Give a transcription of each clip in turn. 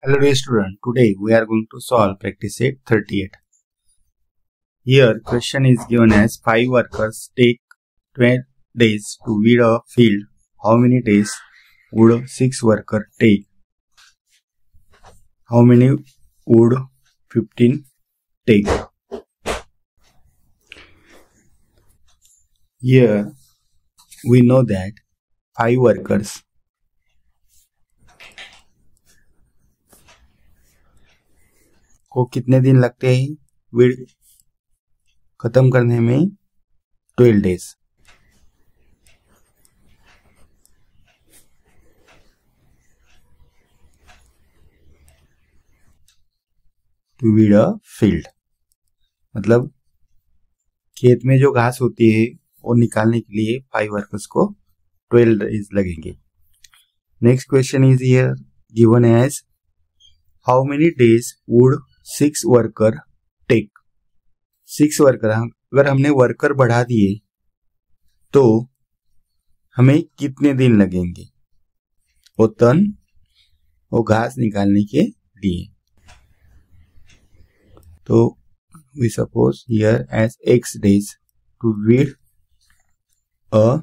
Hello dear student, today we are going to solve practice set 38. Here question is given as 5 workers take 12 days to weed a field. How many days would 6 workers take? How many would 15 take? Here we know that 5 workers को कितने दिन लगते हैं weed खत्म करने में? 12 days. To weed a field मतलब खेत में जो घास होती है वो निकालने के लिए 5 वर्कर्स को 12 डेज लगेंगे। Next question is here given as how many days would 6 worker take. 6 worker, अगर हमने वर्कर बढ़ा दिए तो हमें कितने दिन लगेंगे वो घास निकालने के लिए? तो we suppose here as x days to weed a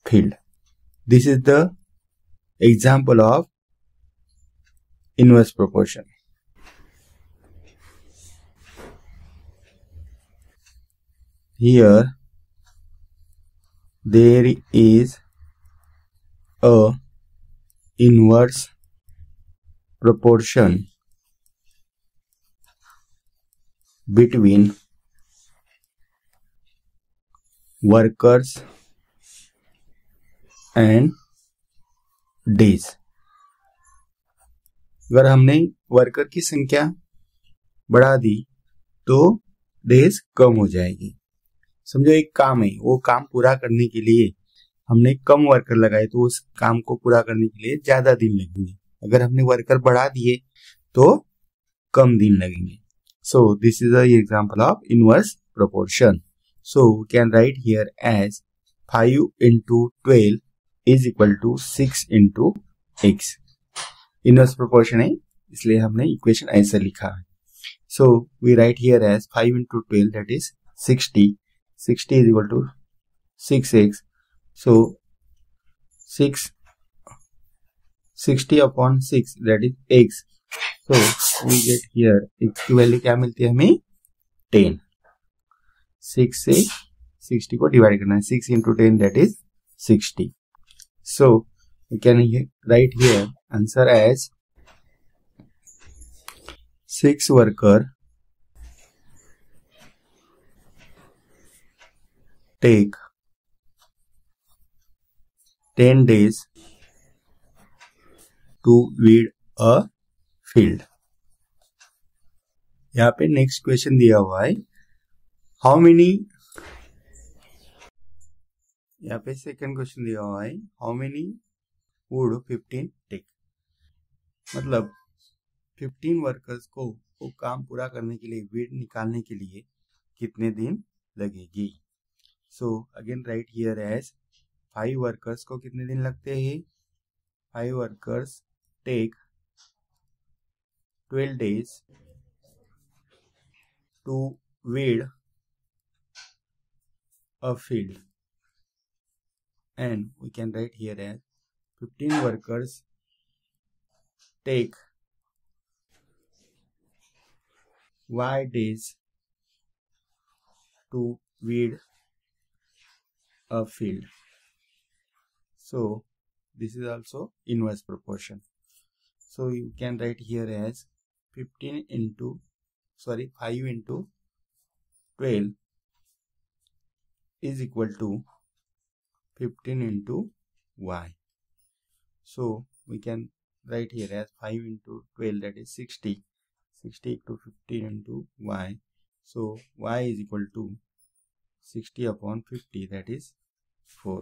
field. This is the example of inverse proportion. Here there is a inverse proportion between workers and days। अगर हमने वर्कर की संख्या बढ़ा दी तो डेज कम हो जाएगी। समझो एक काम है, वो काम पूरा करने के लिए हमने कम वर्कर लगाए तो उस काम को पूरा करने के लिए ज्यादा दिन लगेंगे। अगर हमने वर्कर बढ़ा दिए तो कम दिन लगेंगे। So this is the example of inverse proportion. So we can write here as 5 into 12 is equal to 6 into x। Inverse proportion है इसलिए हमने इक्वेशन ऐसे लिखा है। So we write here as 5 into 12 that is 60। 60 is equal to 6x. So 60 upon 6 that is x. So we get here x की value क्या मिलती है हमें? 10। 6 से 60 को डिवाइड करना है। 6 into 10 that is 60. So we can write here answer as 6 worker take 10 days to weed a field। यहाँ पे नेक्स्ट क्वेश्चन दिया हुआ है हाउ मेनी, यहाँ पे सेकंड क्वेश्चन दिया हुआ है हाउ मेनी वुड 15 टेक। मतलब 15 वर्कर्स को वो काम पूरा करने के लिए, वीड निकालने के लिए कितने दिन लगेगी? So again write here as 5 workers को कितने दिन लगते हैं? 5 workers take 12 days to weed a field and we can write here as 15 workers take y days to weed a field। So this is also inverse proportion. So you can write here as 5 into 12 is equal to 15 into y. So we can write here as 5 into 12 that is 60 to 15 into y. So y is equal to 60 upon 50 that is 4।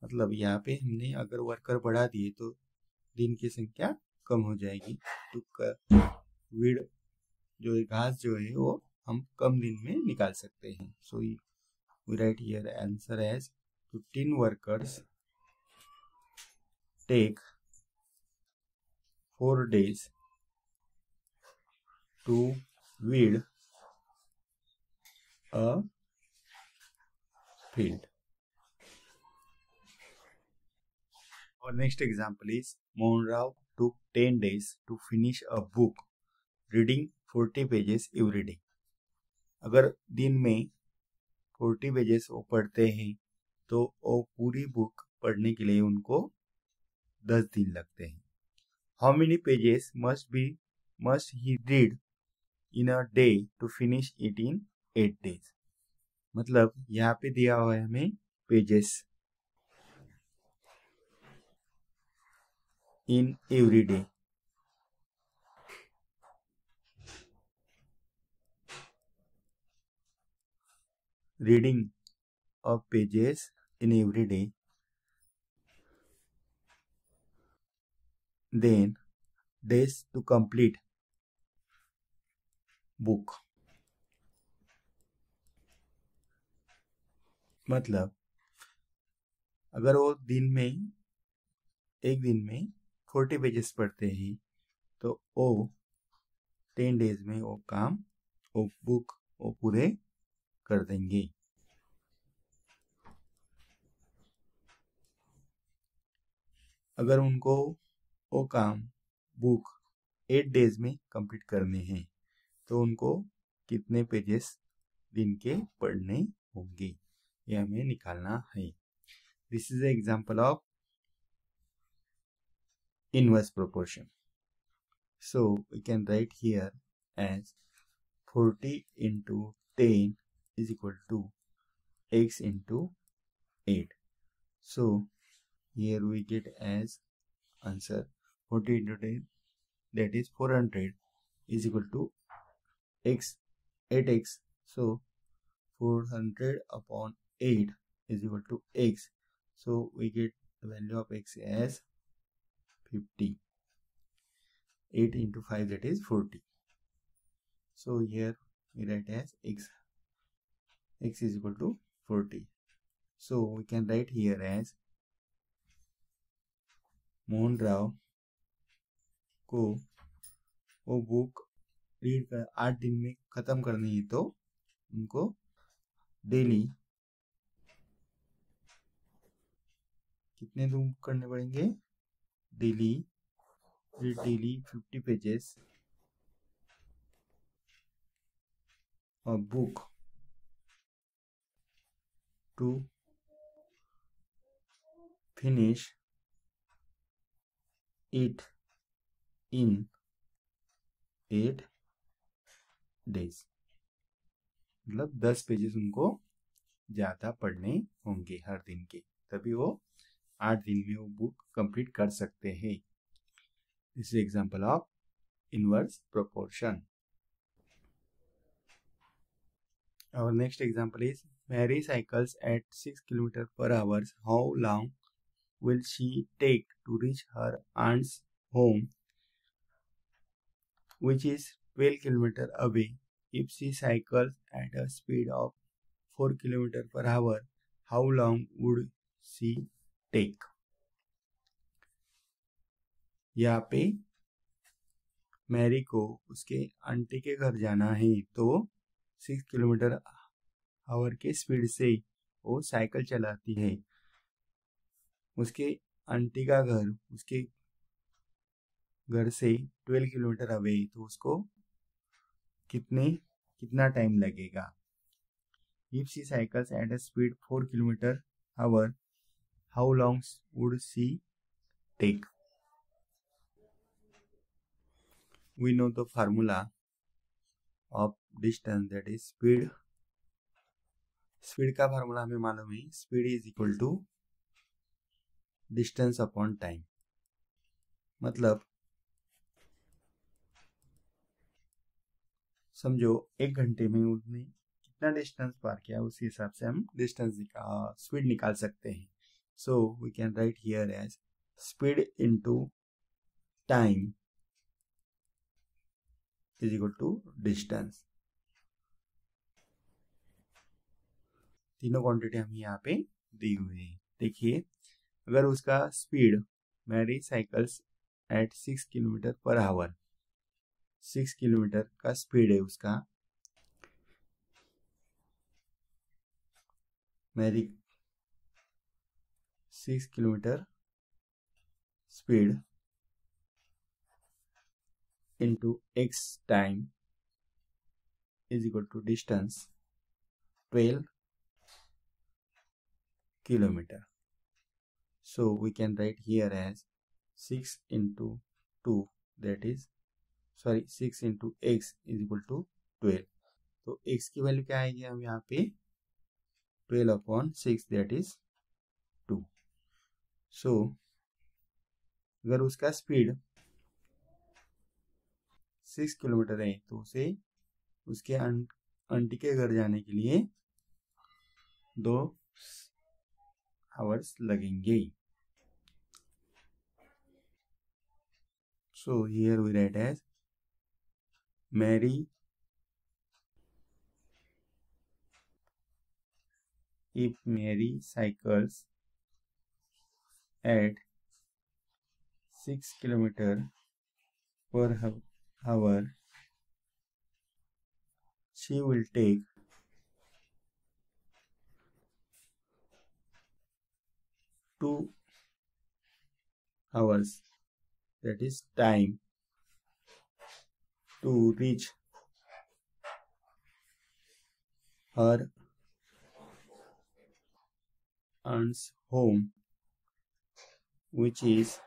मतलब यहाँ पे हमने अगर worker बढ़ा दिए तो दिन की संख्या कम हो जाएगी। तो वीड जो है, घास जो है वो हम कम दिन में निकाल सकते हैं। So we write here answer as 15 workers take 4 days to weed a field. Our next example is Mohan Rao took 10 days to finish a book reading 40 pages every day. अगर दिन में 40 पेजेस वो पढ़ते हैं तो वो पूरी बुक पढ़ने के लिए उनको 10 दिन लगते हैं. How many pages must he read in a day to finish it in 8 days? मतलब यहाँ पे दिया हुआ है हमें pages in every day. Reading of pages in every day. Then days to complete book. मतलब अगर वो एक दिन में 40 पेजेस पढ़ते हैं तो वो 10 डेज में वो बुक पूरे कर देंगे. अगर उनको वो बुक 8 डेज में कंप्लीट करने हैं तो उनको कितने पेजेस दिन के पढ़ने होंगे, ये हमें निकालना है. This is an example of inverse proportion. So we can write here as 40 into 10 is equal to x into 8. So here we get as answer 40 into 10, that is 400, is equal to x, 8x. So 400 upon 8 is equal to x. So we get the value of x as 50. 8 into 5, that is 40. So here we write as x is equal to 40. So we can write here as Mohan Rao को वो book read कर 8 दिन में खत्म करनी है तो उनको डेली कितने दिन करने पड़ेंगे, daily 50 pages of book to finish it in 8 days. मतलब 10 पेजेस उनको ज्यादा पढ़ने होंगे हर दिन के, तभी वो 8 दिन में वो बुक कंप्लीट कर सकते हैं. This is example of inverse proportion. Our next example is Mary cycles at 6 km per hour. How long will she take to reach her aunt's home, which is 12 km away? If she cycles at a speed of 4 km per hour, how long would she take? यहाँ पे Mary को उसके aunty के घर जाना है तो 6 kilometre our के स्पीड से वो साइकिल चलाती है. उसके आंटी का घर उसके घर से 12 किलोमीटर अवे, तो उसको कितना टाइम लगेगा. If she cycles at a speed 4 km hour, how long would she take? We know the formula of distance, that is speed. Speed का फार्मूला हमें मालूम है, speed is equal to distance upon time. मतलब समझो 1 घंटे में उसने कितना डिस्टेंस पार किया, उस हिसाब से हम स्पीड निकाल सकते हैं. So we can write here as speed into time is equal to distance. तीनों क्वांटिटी हम यहाँ पे दी हुई है. देखिए अगर उसका speed Mary cycles at 6 kilometer per hour. 6 kilometer का स्पीड है उसका। Mary 6 kilometer speed into x time is equal to distance 12 kilometer. So we can write here as 6 into 2, that is 6 into x is equal to 12. तो x की value क्या आएगी हम यहाँ पे 12/6, that is 2. So अगर उसका स्पीड 6 किलोमीटर है तो उसे उसके आंटी के घर जाने के लिए 2 आवर्स लगेंगे. So here we write as Mary, if Mary cycles at 6 kilometer per hour, she will take 2 hours, that is time, to reach her aunt's home, which is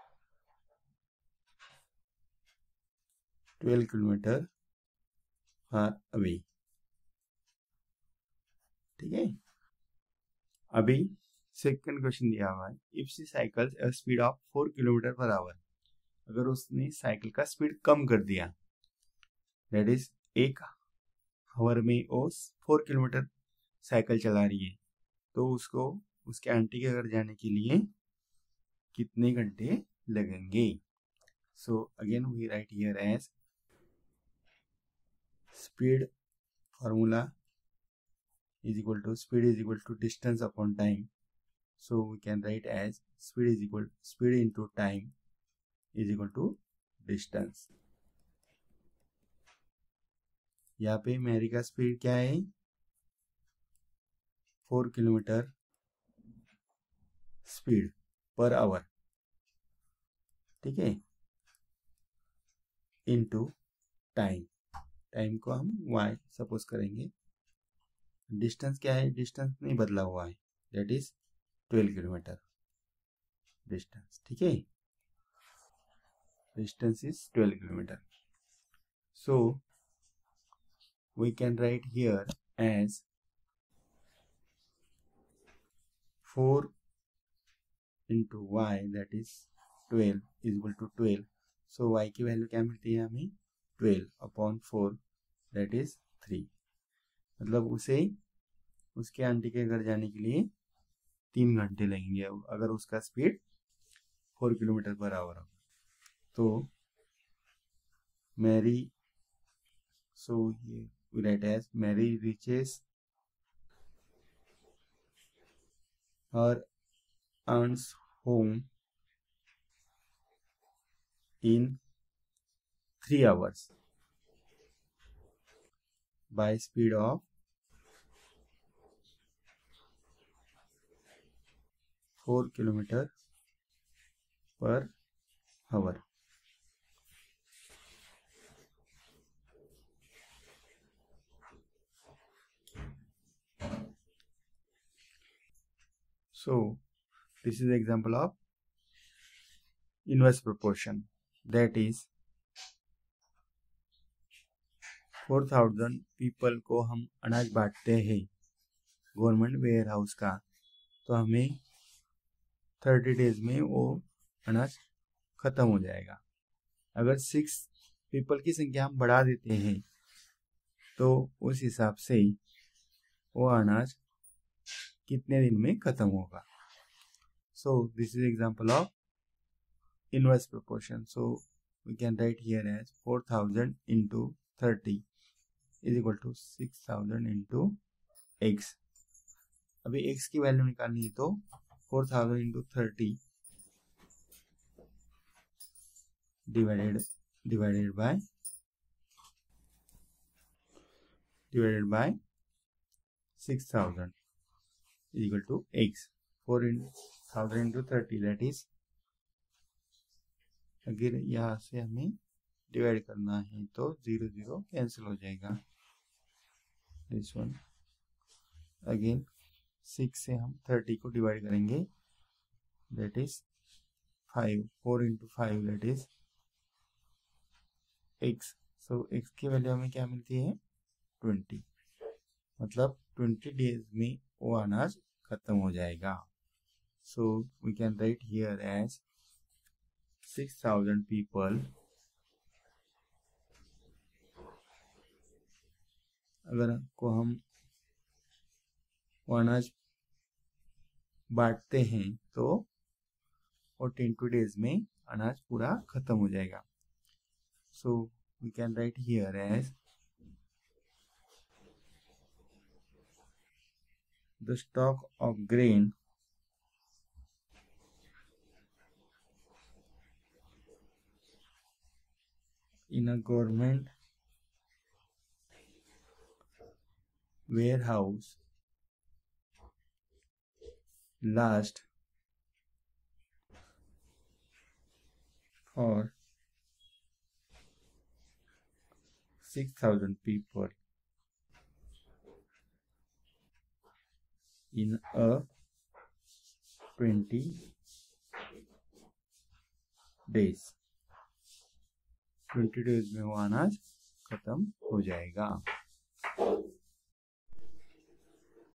12 kilometer far away. ठीक है. अभी second question दिया हुआ है, if she cycles a speed of 4 kilometre per our. अगर उसने cycle का speed कम कर दिया, दैट इज 1 आवर में वो 4 किलोमीटर साइकिल चला रही है, तो उसको उसके आंटी के घर जाने के लिए कितने घंटे लगेंगे. So again we write here as speed formula is equal to distance upon time. So we can write as speed into time is equal to distance. यहाँ पे मैरी का स्पीड क्या है 4 किलोमीटर स्पीड पर आवर. ठीक है. Into time को हम y suppose करेंगे. डिस्टेंस क्या है, डिस्टेंस नहीं बदला हुआ है, दैट इज 12 किलोमीटर डिस्टेंस. ठीक है. Distance is 12 kilometer. So we can write here as 4 into y, that is 12 is equal to 12. So y की वैल्यू क्या मिलती है हमें 12/4, that is 3. मतलब उसे उसके आंटी के घर जाने के लिए 3 घंटे लगेंगे अगर उसका स्पीड 4 किलोमीटर पर आवर होगा. तो मैरी, सो ये we write as Mary reaches her aunt's home in 3 hours by speed of 4 kilometer per hour. So this is the example of inverse proportion, that is 4000 people को हम अनाज बांटते हैं government ware house का, तो हमें 30 days में वो अनाज खत्म हो जाएगा. अगर 6 पीपल की संख्या हम बढ़ा देते हैं तो उस हिसाब से वो अनाज कितने दिन में खत्म होगा. So this is example of inverse proportion. So we can write here as 4000 into 30 is equal to 6000 into x. अभी x की वैल्यू निकालनी है तो 4000 into 30 divided by 6000 is equal to x. 4,000 into 30, that is, अगर यहाँ से हमें divide करना है तो 0 0 कैंसिल हो जाएगा. दिस वन अगेन 6 से हम 30 को डिवाइड करेंगे, that is 5. 4 into 5, that is x. so x की वैल्यू हमें क्या मिलती है 20. मतलब 20 डेज में वो अनाज खत्म हो जाएगा. so we can write here as 6,000 people. अगर को हम वो अनाज बांटते हैं तो और 10 डेज में अनाज पूरा खत्म हो जाएगा. so we can write here as the stock of grain in a government warehouse lasts for 6,000 people in a 20 days. 20 days में वो अनाज खत्म हो जाएगा.